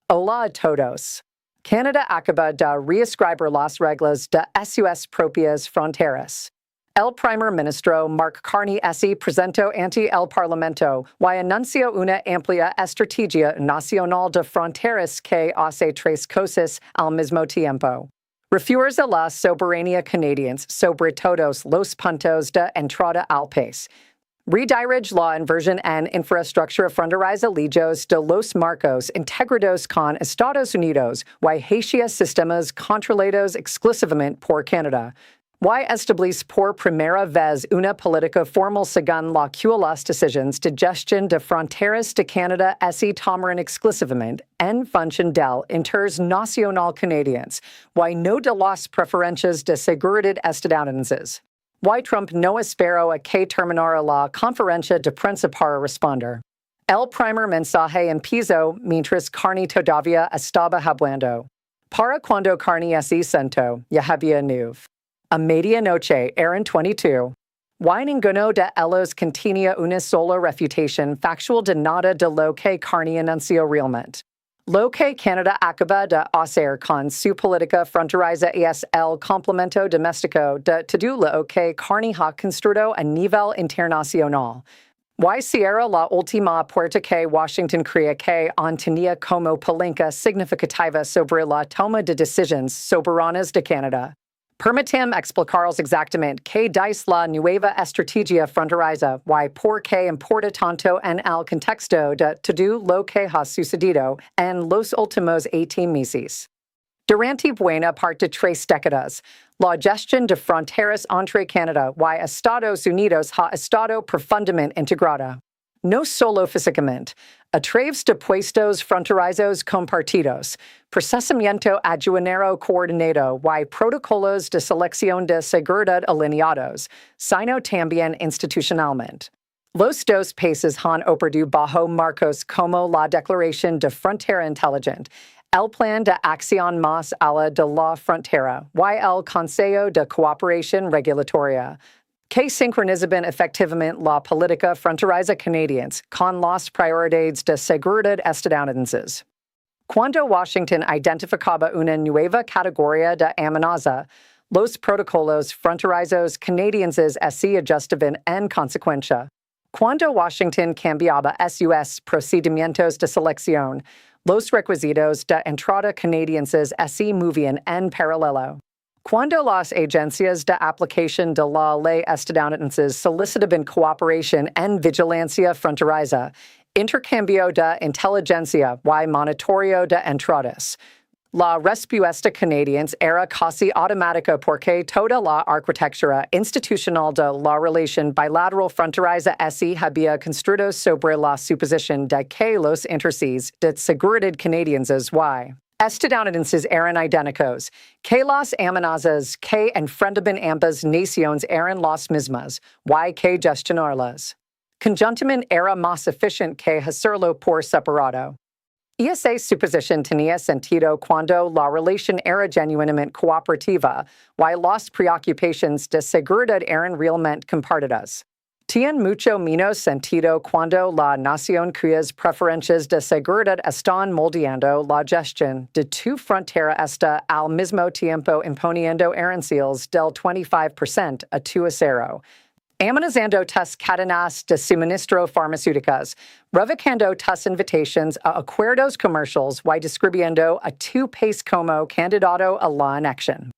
Hola a todos. Canada acaba de reescribir las reglas de sus propias fronteras. El primer ministro Mark Carney presentó ante el Parlamento y anunció una amplia estrategia nacional de fronteras que hace tres cosas al mismo tiempo. Refuerza la soberanía canadiense sobre todos los puntos de entrada al país. Redirige la inversión en infraestructura fronteriza lejos de los marcos integrados con Estados Unidos y hacia sistemas controlados exclusivamente por Canadá. Y establece por primera vez una política formal según la que las decisiones de gestión de fronteras de Canadá se tomarán exclusivamente en función del interés nacional canadiense y no de las preferencias de seguridad estadounidenses. Y Trump no esperó a que terminara la conferencia de prensa para responder. El primer mensaje empezó mientras Carney todavía estaba hablando. Para cuando Carney se sentó, ya había nueve. A medianoche eran 22. Y ninguno de ellos contenía una sola refutación factual de nada de lo que Carney anunció realmente. Lo que Canadá acaba de hacer con su política fronteriza es el complemento doméstico de todo lo que Carney ha construido a nivel internacional. Y cierra la última puerta que Washington creía que tenía como palanca significativa sobre la toma de decisiones soberanas de Canadá. Permítame explicaros exactamente qué dice la nueva estrategia fronteriza y por qué importa tanto en el contexto de todo lo que ha sucedido en los últimos 18 meses. Durante buena parte de 3 décadas, la gestión de fronteras entre Canadá y Estados Unidos ha estado profundamente integrada. No solo físicamente, a través de puestos fronterizos compartidos, procesamiento aduanero coordinado y protocolos de selección de seguridad alineados, sino también institucionalmente. Los dos países han operado bajo marcos como la Declaración de Frontera Inteligente, el Plan de Acción Más Allá de la Frontera y el Consejo de Cooperación Regulatoria, que sincronizan efectivamente la política fronteriza canadiense con las prioridades de seguridad estadounidenses. Cuando Washington identificaba una nueva categoría de amenaza, los protocolos fronterizos canadienses se ajustaban en consecuencia. Cuando Washington cambiaba sus procedimientos de selección, los requisitos de entrada canadienses se movían en paralelo. Cuando las agencias de aplicación de la ley estadounidenses solicitaban cooperación en vigilancia fronteriza, intercambio de inteligencia y monitoreo de entradas, la respuesta canadiense era casi automática porque toda la arquitectura institucional de la relación bilateral fronteriza se había construido sobre la suposición de que los intereses de seguridad canadienses y estadounidenses eran idénticos, que las amenazas que enfrentaban ambas naciones eran las mismas, y que gestionarlas conjuntamente era más eficiente que hacerlo por separado. Esa suposición tenía sentido cuando la relación era genuinamente cooperativa y las preocupaciones de seguridad eran realmente compartidas. Tiene mucho menos sentido cuando la nación cuyas preferencias de seguridad están moldeando la gestión de tu frontera está al mismo tiempo imponiendo aranceles del 25% a tu acero, amenazando tus cadenas de suministro farmacéuticas, revocando tus invitations a acuerdos comerciales y distribuyendo a tu país como candidato a la anexión.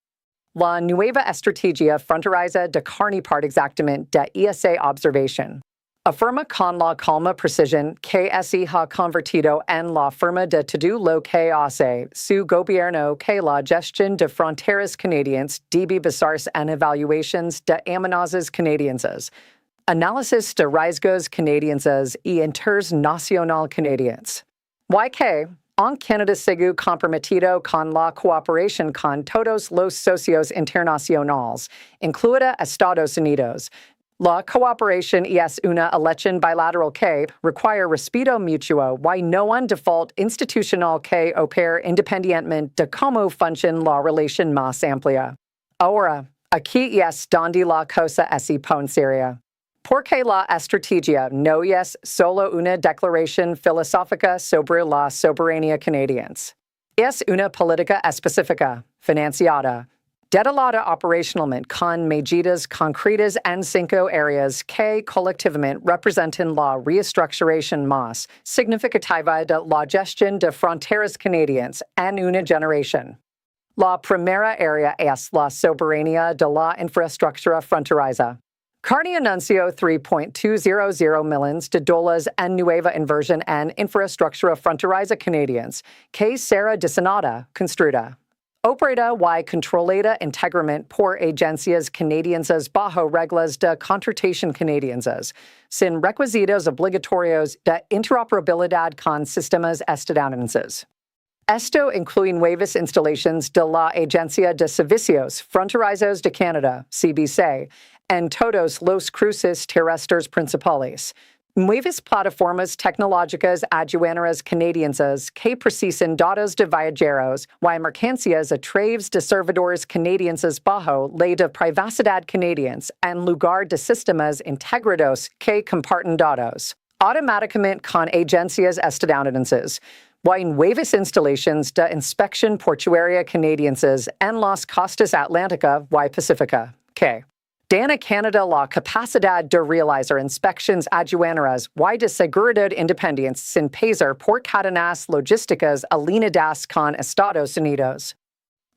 La nueva estrategia fronteriza de Carney part exactamente de esa observación. Afirma con la calma precisión que se ha convertido en la firma de todo lo que hace su gobierno que la gestión de fronteras canadienses debe basarse en evaluaciones de amenazas canadienses, análisis de riesgos canadienses y interés nacional canadiense. Y que, en Canadá sigue comprometido con la cooperación con todos los socios internacionales, incluida Estados Unidos. La cooperación es una elección bilateral que requiere respeto mutuo y no un default institucional que opera independientemente de cómo funciona la relación más amplia. Ahora, aquí es donde la cosa se pone seria. Porque la estrategia no es solo una declaración filosófica sobre la soberanía canadiense. Es una política específica, financiada, dedicada operacionalmente con medidas concretas en 5 áreas que colectivamente representan la reestructuración más significativa de la gestión de fronteras canadienses en una generación. La primera área es la soberanía de la infraestructura fronteriza. Carney anunció $3.200 millones en nueva inversión en infraestructura fronteriza canadiense que será diseñada, construida, operada y controlada íntegramente por agencias canadienses bajo reglas de contratación canadienses, sin requisitos obligatorios de interoperabilidad con sistemas estadounidenses. Esto incluye nuevas instalaciones de la Agencia de Servicios Fronterizos de Canadá, CBC, en todos los cruces terrestres principales, nuevas plataformas tecnológicas aduaneras canadienses que procesan datos de viajeros y mercancías a través de servidores canadienses bajo ley de privacidad canadiense en lugar de sistemas integrados que comparten datos automáticamente con agencias estadounidenses, y nuevas instalaciones de inspección portuaria canadienses en las costas atlántica y pacífica, que dan a Canadá la capacidad de realizar inspecciones aduaneras y de seguridad independientes sin pasar por cadenas logísticas alineadas con Estados Unidos.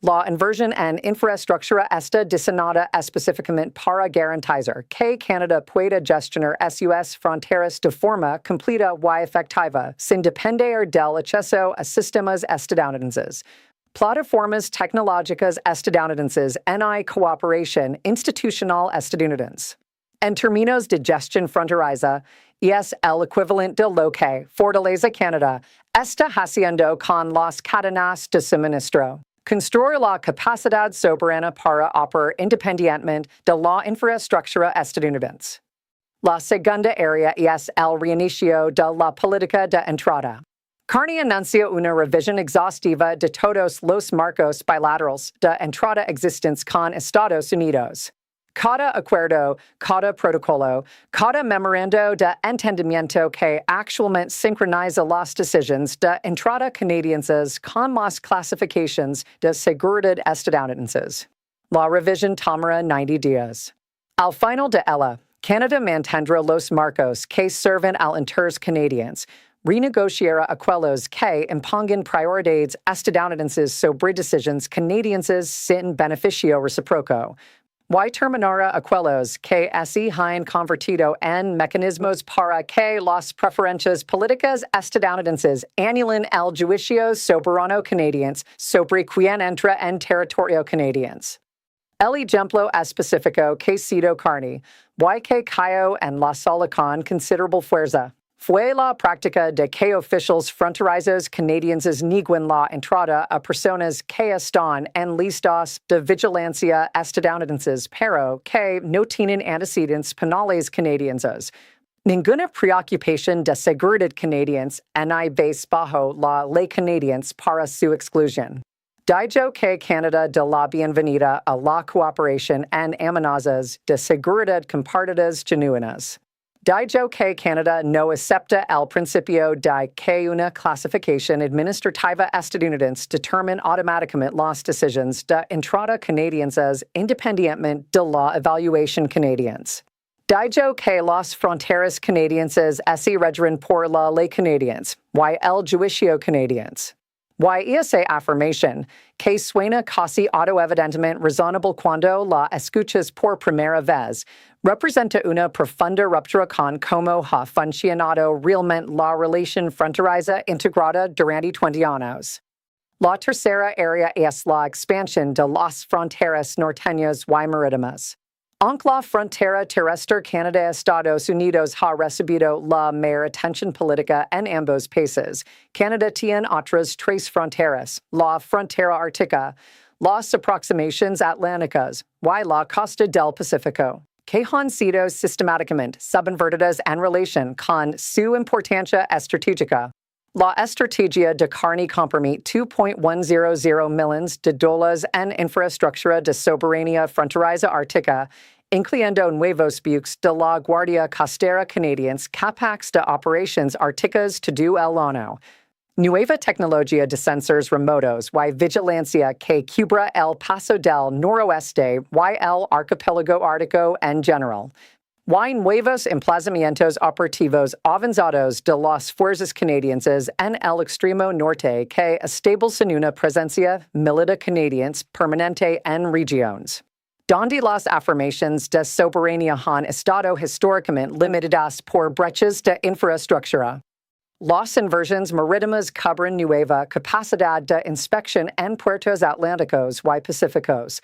La inversión en infraestructura está diseñada específicamente para garantizar que Canadá pueda gestionar sus fronteras de forma completa y efectiva, sin depender del acceso a sistemas estadounidenses, plataformas tecnológicas estadounidenses y cooperación institucional estadounidense. En términos de gestión fronteriza, es el equivalente de lo que Fortaleza Canadá está haciendo con las cadenas de suministro. Construir la capacidad soberana para operar independientemente de la infraestructura estadounidense. La segunda área es el reinicio de la política de entrada. Carney anunció una revisión exhaustiva de todos los marcos bilaterales de entrada existentes con Estados Unidos. Cada acuerdo, cada protocolo, cada memorando de entendimiento que actualmente sincroniza las decisiones de entrada canadienses con las clasificaciones de seguridad estadounidenses. La revisión tomará 90 días. Al final de ella, Canadá mantendrá los marcos que sirven al interés canadiense, renegociará acuerdos que impongan prioridades estadounidenses sobre decisiones canadienses sin beneficio recíproco, y terminará acuerdos que se hayan convertido en mecanismos para que las preferencias políticas estadounidenses anulen el juicio soberano canadiense sobre quién entra en territorio canadiense. El ejemplo específico que citó Carney, y que cayó en la sala con considerable fuerza, fue la práctica de que oficiales fronterizos canadienses nieguen la entrada a personas que están en listas de vigilancia estadounidenses pero que no tienen antecedentes penales canadienses. Ninguna preocupación de seguridad canadiense hay base bajo la ley canadiense para su exclusión. Dijo que Canadá da la bienvenida a la cooperación en amenazas de seguridad compartidas genuinas. Dijo que Canadá no acepta el principio de que una clasificación administrativa estadounidense determine automáticamente las decisiones de entrada canadienses independientemente de la evaluación canadiense. Dijo que las fronteras canadienses se regiran por la ley canadiense y el juicio canadiense. Y esa afirmación, que suena casi autoevidentemente razonable cuando la escuchas por primera vez, representa una profunda ruptura con cómo ha funcionado realmente la relación fronteriza integrada durante 20 años. La tercera área es la expansión de las fronteras norteñas y marítimas. Aunque la frontera terrestre Canadá-Estados Unidos ha recibido la mayor atención política en ambos países, Canadá tiene otras 3 fronteras, la frontera ártica, las aproximaciones atlánticas y la costa del Pacífico, que han sido sistemáticamente subvertidas en relación con su importancia estratégica. La estrategia de Carney compromete $2.100 millones en infraestructura de soberanía fronteriza ártica incluyendo nuevos buques de la Guardia Costera Canadiense capaces de operaciones árticas todo el año. Nueva tecnología de sensores remotos y vigilancia que cubra el paso del noroeste y el archipiélago ártico en general. Y nuevos emplazamientos operativos avanzados de las fuerzas canadienses en el extremo norte que establecen una presencia militar canadiense permanente en regiones donde las afirmaciones de soberanía han estado históricamente limitadas por brechas de infraestructura. Las inversiones marítimas cubren nueva capacidad de inspección en puertos atlánticos y pacíficos,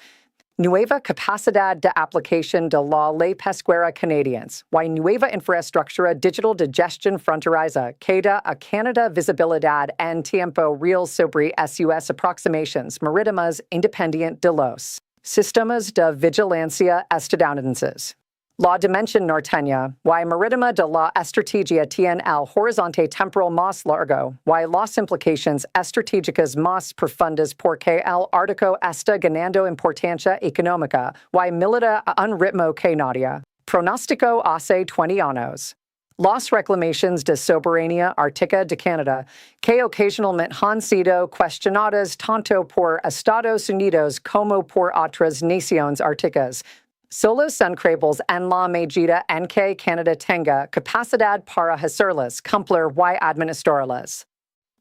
nueva capacidad de aplicación de la ley pesquera canadiense y nueva infraestructura digital de gestión fronteriza que da a Canadá visibilidad en tiempo real sobre sus aproximaciones marítimas independiente de los sistemas de vigilancia estadounidenses. La dimensión norteña y marítima de la estrategia tiene el horizonte temporal más largo y las implicaciones estratégicas más profundas porque el Ártico está ganando importancia económica y militar a un ritmo que nadie pronosticó hace 20 años. Las reclamaciones de soberanía ártica de Canadá, que ocasionalmente han sido cuestionadas tanto por Estados Unidos como por otras naciones árticas, solo son creíbles en la medida en que Canadá tenga capacidad para hacerlas cumplir y administrarlas.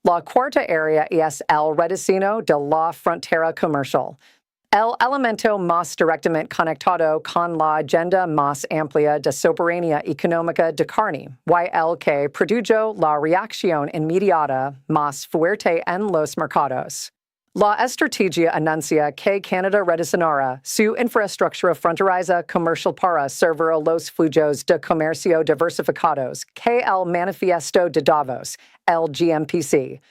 La cuarta área es el rediseño de la frontera comercial, el elemento más directamente conectado con la agenda más amplia de soberanía económica de Carney, y el que produjo la reacción inmediata más fuerte en los mercados. La estrategia anuncia que Canadá rediseñará su infraestructura fronteriza comercial para servir a los flujos de comercio diversificados que el Manifiesto de Davos, el GMPC,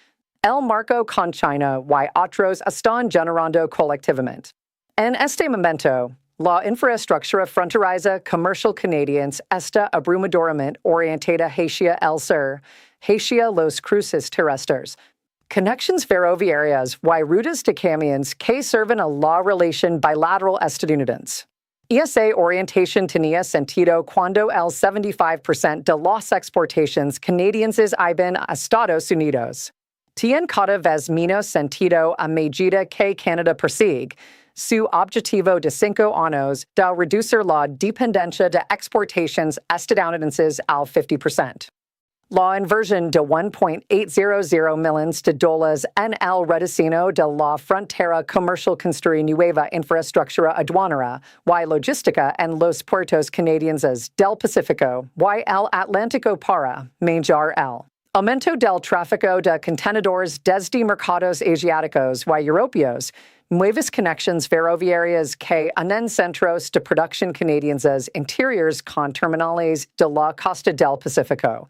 el marco con China y otros están generando colectivamente. En este momento, la infraestructura fronteriza comercial canadiense está abrumadoramente orientada hacia el sur, hacia los cruces terrestres, connections ferroviarias y rutas de camiones que sirven a la relación bilateral estadounidense. Esa orientación tenía sentido cuando el 75% de las exportaciones canadienses iban a Estados Unidos. Tiene cada vez menos sentido a medida que Canadá persigue su objetivo de 5 años de reducir la dependencia de exportaciones estadounidenses al 50%. La inversión de $1.800 millones de dólares en el rediseño de la frontera comercial construye nueva infraestructura aduanera y logística en los puertos canadienses del Pacífico y el Atlántico para manejar el aumento del tráfico de contenedores desde mercados asiáticos y europeos, nuevas conexiones ferroviarias que unen centros de producción canadienses interiores con terminales de la costa del Pacífico,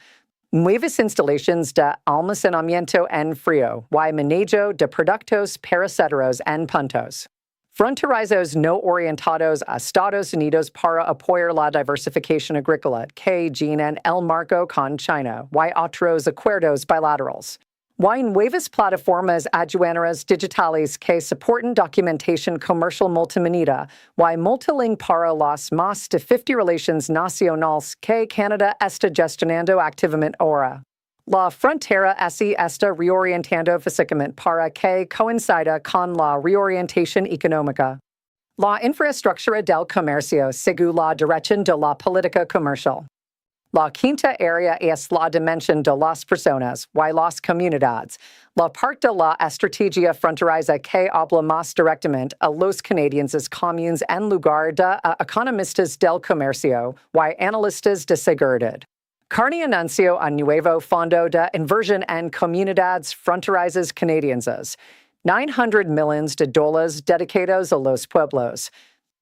nuevas instalaciones de almacenamiento en frío y manejo de productos perecederos en puntos fronterizos no orientados a Estados Unidos para apoyar la diversificación agrícola que en el marco con China y otros acuerdos bilaterales. Y nuevas plataformas aduaneras digitales que soportan documentación comercial multimedia y multilink para las más de 50 relaciones nacionales que Canadá está gestionando activamente ahora. La frontera se está reorientando físicamente para que coincida con la reorientación económica. La infraestructura del comercio sigue la dirección de la política comercial. La quinta área es la dimensión de las personas y las comunidades, la parte de la estrategia fronteriza que habla más directamente a los canadienses comunes en lugar de a economistas del comercio y analistas de seguridad. Carney anunció un nuevo fondo de inversión en comunidades fronterizas canadienses, $900 millones de dólares dedicados a los pueblos,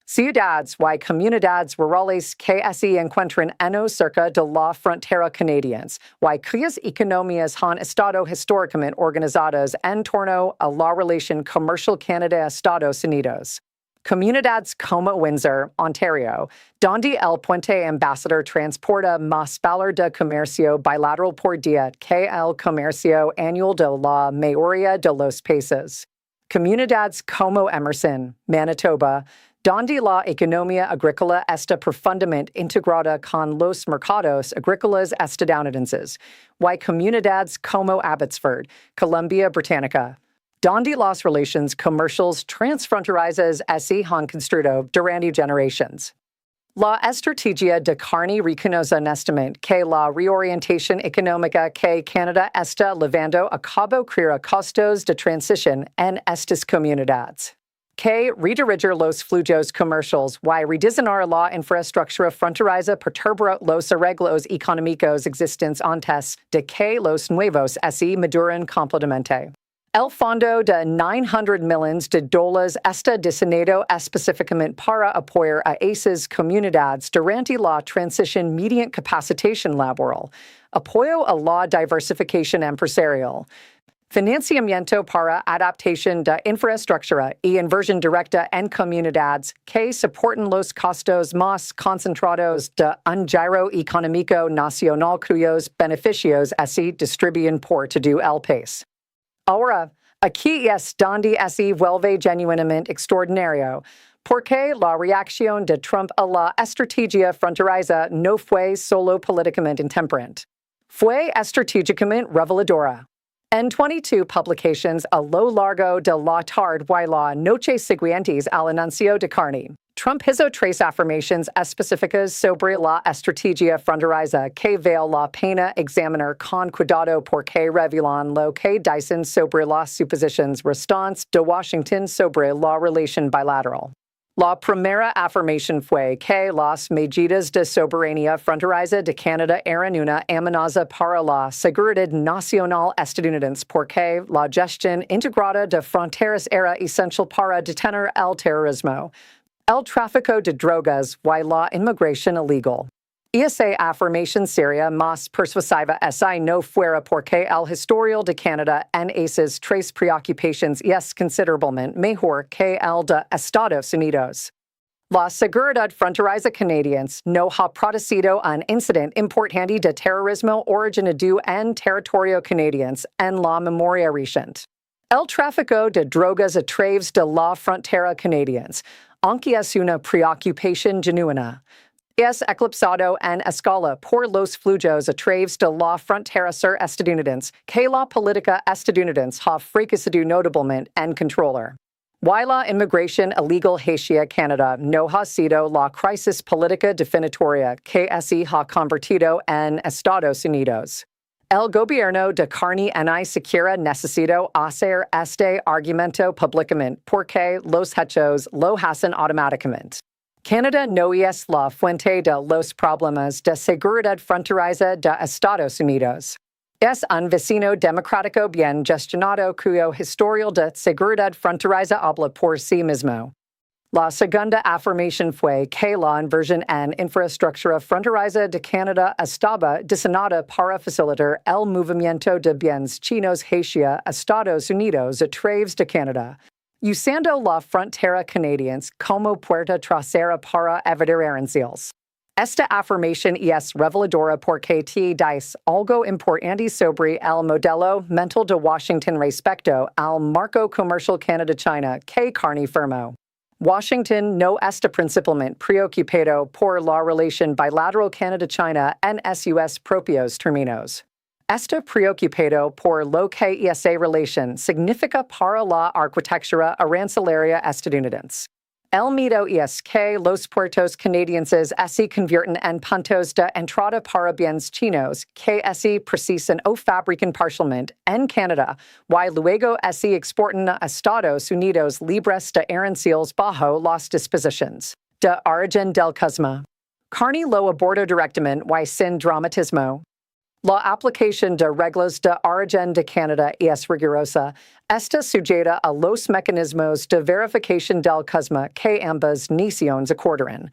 ciudades y comunidades rurales que se encuentran en o cerca de la frontera canadiense y cuyas economías han estado históricamente organizadas en torno a la relación comercial Canadá-Estados Unidos. Comunidades como Windsor, Ontario, donde el puente Ambassador transporta más valor de comercio bilateral por día que el comercio anual de la mayoría de los países. Comunidades como Emerson, Manitoba, Donde la economía agrícola está profundamente integrada con los mercados agrícolas estadounidenses, y comunidades como Abbotsford, Columbia Británica, donde las relaciones comerciales transfronterizas se han construido durante generaciones. La estrategia de Carney reconoce honestamente que la reorientación económica que Canadá está llevando a cabo crea costos de transición en estas comunidades. Que redirigir los flujos comerciales y rediseñar la infraestructura fronteriza perturbará los arreglos económicos existentes antes de que los nuevos se maduren completamente. El fondo de $900 millones está diseñado específicamente para apoyar a esas comunidades durante la transición mediante capacitación laboral, apoyo a la diversificación empresarial, financiamiento para adaptación de infraestructura y inversión directa en comunidades que soportan los costos más concentrados de un giro económico nacional cuyos beneficios se distribuyen por todo el país. Ahora, aquí es donde se vuelve genuinamente extraordinario, porque la reacción de Trump a la estrategia fronteriza no fue solo políticamente intemperante, fue estratégicamente reveladora. En 22 publications a lo largo de la tarde y la noche siguientes al anuncio de Carney, Trump hizo 3 afirmaciones específicas sobre la estrategia fronteriza que vale la pena examinar con cuidado porque revelan lo que dicen sobre las suposiciones restantes de Washington sobre la relación bilateral. La primera afirmación fue que las medidas de soberanía fronteriza de Canadá eran una amenaza para la seguridad nacional estadounidense porque la gestión integrada de fronteras era esencial para detener el terrorismo, el tráfico de drogas y la inmigración ilegal. Esa afirmación sería más persuasiva si no fuera porque el historial de Canadá en esas 3 preocupaciones es considerablemente mejor que el de Estados Unidos. La seguridad fronteriza canadiense no ha producido un incidente importante de terrorismo originado en territorio canadiense en la memoria reciente. El tráfico de drogas a través de la frontera canadiense, aunque es una preocupación genuina, es eclipsado en escala por los flujos a través de la frontera sur estadounidense que la política estadounidense ha fracasado notablemente en controlar. Y la inmigración ilegal hacia Canadá no ha sido la crisis política definitoria que se ha convertido en Estados Unidos. El gobierno de Carney ni siquiera necesitó hacer este argumento públicamente porque los hechos lo hacen automáticamente. Canadá no es la fuente de los problemas de seguridad fronteriza de Estados Unidos. Es un vecino democrático bien gestionado cuyo historial de seguridad fronteriza habla por sí mismo. La segunda afirmación fue que la inversión en infraestructura fronteriza de Canadá estaba diseñada para facilitar el movimiento de bienes chinos hacia Estados Unidos a través de Canadá, usando la frontera canadiense como puerta trasera para evitar aranceles. Esta afirmación es reveladora porque te dice algo importante sobre el modelo mental de Washington respecto al marco comercial Canadá-China que Carney firmó. Washington no está principalmente preocupado por la relación bilateral Canadá-China en sus propios términos. Está preocupado por lo que esa relación significa para la arquitectura arancelaria estadounidense. El miedo es que los puertos canadienses se convierten en puntos de entrada para bienes chinos que se procesan o fabrican parcialmente en Canadá y luego se exportan a Estados Unidos libres de aranceles bajo las disposiciones de origen del CUSMA. Carney lo aborda directamente y sin dramatismo. La aplicación de reglas de origen de Canadá es rigurosa. Está sujeta a los mecanismos de verificación del CUSMA que ambas naciones acordaron.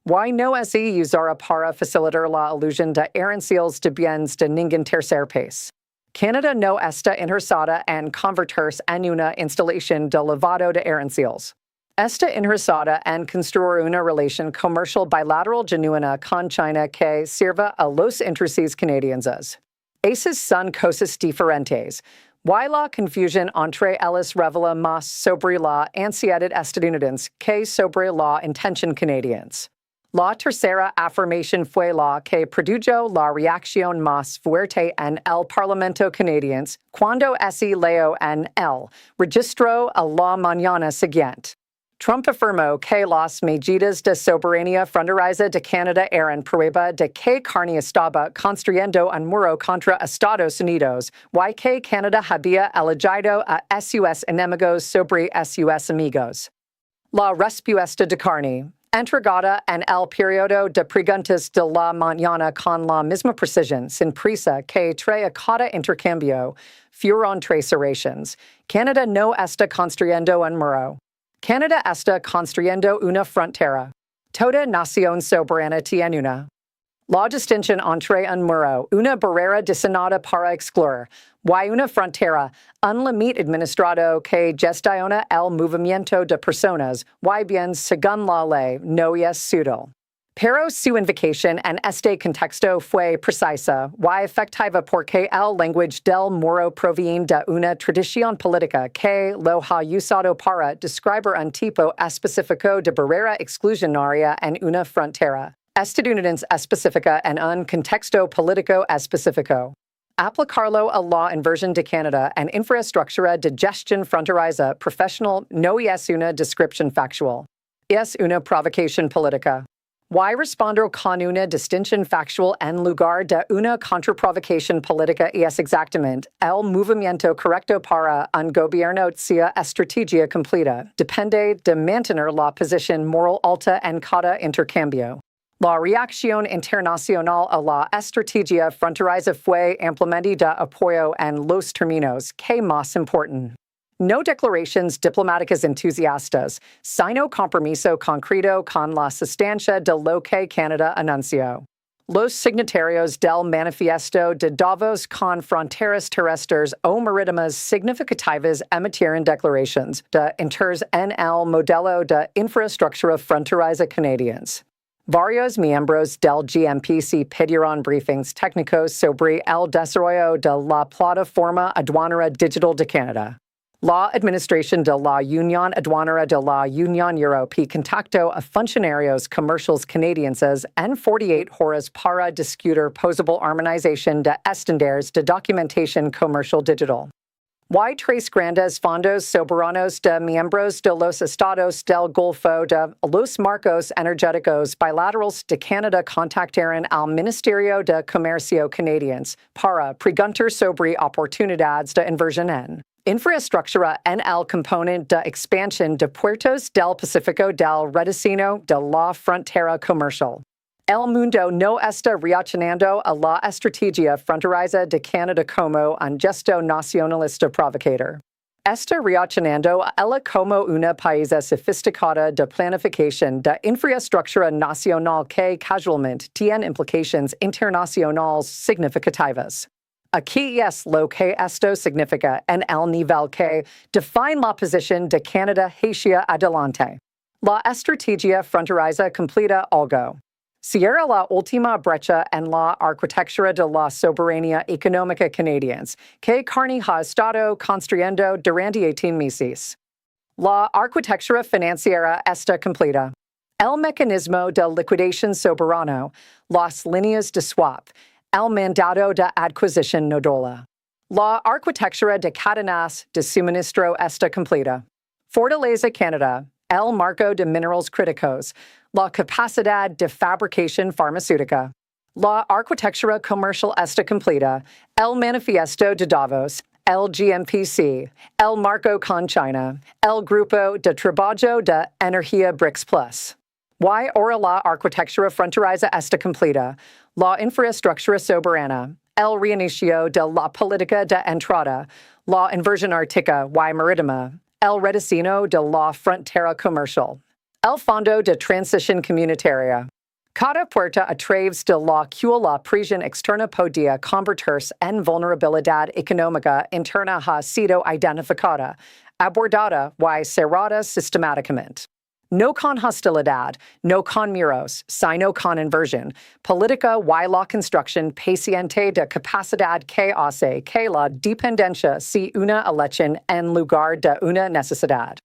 Y no se usará para facilitar la ilusión de aranceles de bienes de ningún tercer país. Canadá no está interesada en convertirse en una instalación de lavado de aranceles. Está interesada en construir una relación comercial bilateral genuina con China que sirva a los intereses canadienses. Esas son cosas diferentes. Y la confusion entre ellos revela más sobre la ansiedad estadounidense que sobre la intención canadiense. La tercera afirmación fue la que produjo la reacción más fuerte en el Parlamento canadiense cuando se leyó en el registro a la mañana siguiente. Trump afirmó que las medidas de soberanía fronteriza de Canadá eran prueba de que Carney estaba construyendo un muro contra Estados Unidos, y que Canadá había elegido a sus enemigos sobre sus amigos. La respuesta de Carney, entregada en el periodo de preguntas de la mañana con la misma precisión, sin prisa, que trae cada intercambio, fueron tres oraciones. Canadá no está construyendo un muro. Canadá está construyendo una frontera. Toda nación soberana tiene una. La distinción entre un muro, una barrera diseñada para excluir, y una frontera, un límite administrado que gestiona el movimiento de personas, y bien, según la ley, no es sutil. Pero su invocación en este contexto fue precisa y efectiva porque el lenguaje del muro proviene de una tradición política que lo ha usado para describir un tipo específico de barrera exclusionaria en una frontera estadounidense específica en un contexto político específico. Aplicarlo a la inversión de Canadá en infraestructura de gestión fronteriza profesional no es una descripción factual. Es una provocación política. Y responder con una distinción factual en lugar de una contraprovocación política es exactamente el movimiento correcto para un gobierno sea estrategia completa. Depende de mantener la posición moral alta en cada intercambio. La reacción internacional a la estrategia fronteriza fue ampliamente de apoyo en los términos que más importan. No declaraciones diplomáticas entusiastas, sino compromiso concreto con la sustancia de lo que Canadá anunció. Los signatarios del manifiesto de Davos con fronteras terrestres o marítimas significativas emitieron declaraciones de interés en el modelo de infraestructura fronteriza canadiense. Varios miembros del GMPC pidieron briefings técnicos sobre el desarrollo de la plataforma aduanera digital de Canadá. La Administración de la Unión Aduanera de la Unión Europea contactó a funcionarios comerciales canadienses en 48 horas para discutir posible armonización de estándares de documentación comercial digital. Y tres grandes fondos soberanos de miembros de los estados del Golfo de los marcos energéticos bilaterales de Canadá contactaron al Ministerio de Comercio canadiense para preguntar sobre oportunidades de inversión en infraestructura en el componente de expansión de puertos del Pacífico del rediseño de la frontera comercial. El mundo no está reaccionando a la estrategia fronteriza de Canadá como un gesto nacionalista provocador. Está reaccionando a ella como una país sofisticada de planificación de infraestructura nacional que casualmente tiene implicaciones internacionales significativas. Aquí es lo que esto significa en el nivel que define la posición de Canadá hacia adelante. La estrategia fronteriza completa algo. Cierra la última brecha en la arquitectura de la soberanía económica canadiense que Carney ha estado construyendo durante 18 meses. La arquitectura financiera está completa. El mecanismo de liquidación soberano, las líneas de swap, el mandato de adquisición nodula. La arquitectura de cadenas de suministro está completa. Fortaleza Canadá, el marco de minerales críticos, la capacidad de fabricación farmacéutica. La arquitectura comercial está completa, el manifiesto de Davos, el GMPC, el marco con China, el grupo de trabajo de energía BRICS Plus. Y ahora la arquitectura fronteriza está completa, la infraestructura soberana, el reinicio de la política de entrada, la inversión ártica y marítima, el rediseño de la frontera comercial, el Fondo de Transición Comunitaria. Cada puerta a través de la que la presión externa podía convertirse en vulnerabilidad económica interna ha sido identificada, abordada y cerrada sistemáticamente. No con hostilidad, no con muros, sino con inversion, politica y la construcción paciente de capacidad que hace que la dependencia sea una elección en lugar de una necesidad.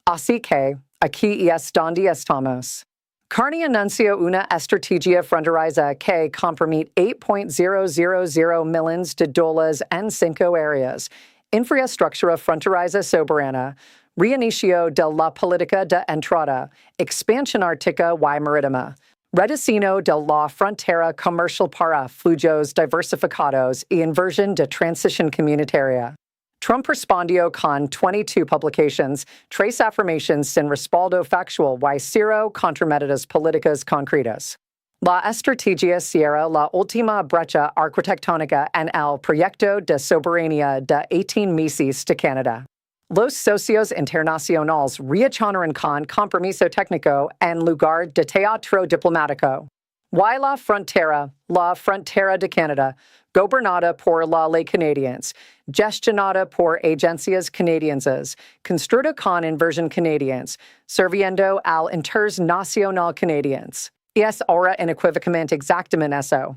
Así que, aquí es donde estamos. Carney anunció una estrategia fronteriza que compromete $8.000 millones de dólares en 5 áreas: infraestructura fronteriza soberana, reinicio de la política de entrada, expansión ártica y marítima, rediseño de la frontera comercial para flujos diversificados y inversión de transición comunitaria. Trump respondió con 22 publications, 3 afirmaciones sin respaldo factual y 0 contramedidas políticas concretas. La estrategia cierra la última brecha arquitectónica en el proyecto de soberanía de 18 meses de Canadá. Los socios internacionales reaccionaron con compromiso técnico en lugar de teatro diplomático. Y la frontera de Canadá, gobernada por la ley canadiense, gestionada por agencias canadienses, construida con inversión canadiense, sirviendo al interés nacional canadiense. Y es ahora inequívocamente exactamente eso.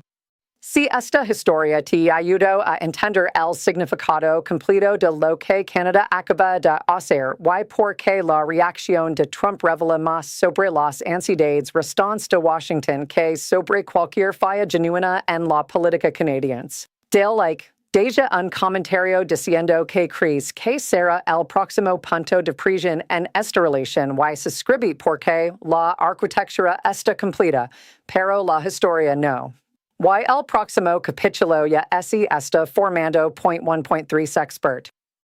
Si esta historia te ayudó a entender el significado completo de lo que Canadá acaba de hacer y por qué la reacción de Trump revela más sobre las ansiedades restantes de Washington que sobre cualquier falla genuina en la política canadiense. Deja un comentario diciendo que crees que será el próximo punto de presión en esta relación y suscribir porque la arquitectura está completa, pero la historia no. Y el próximo capítulo ya está formando .1.3 expert.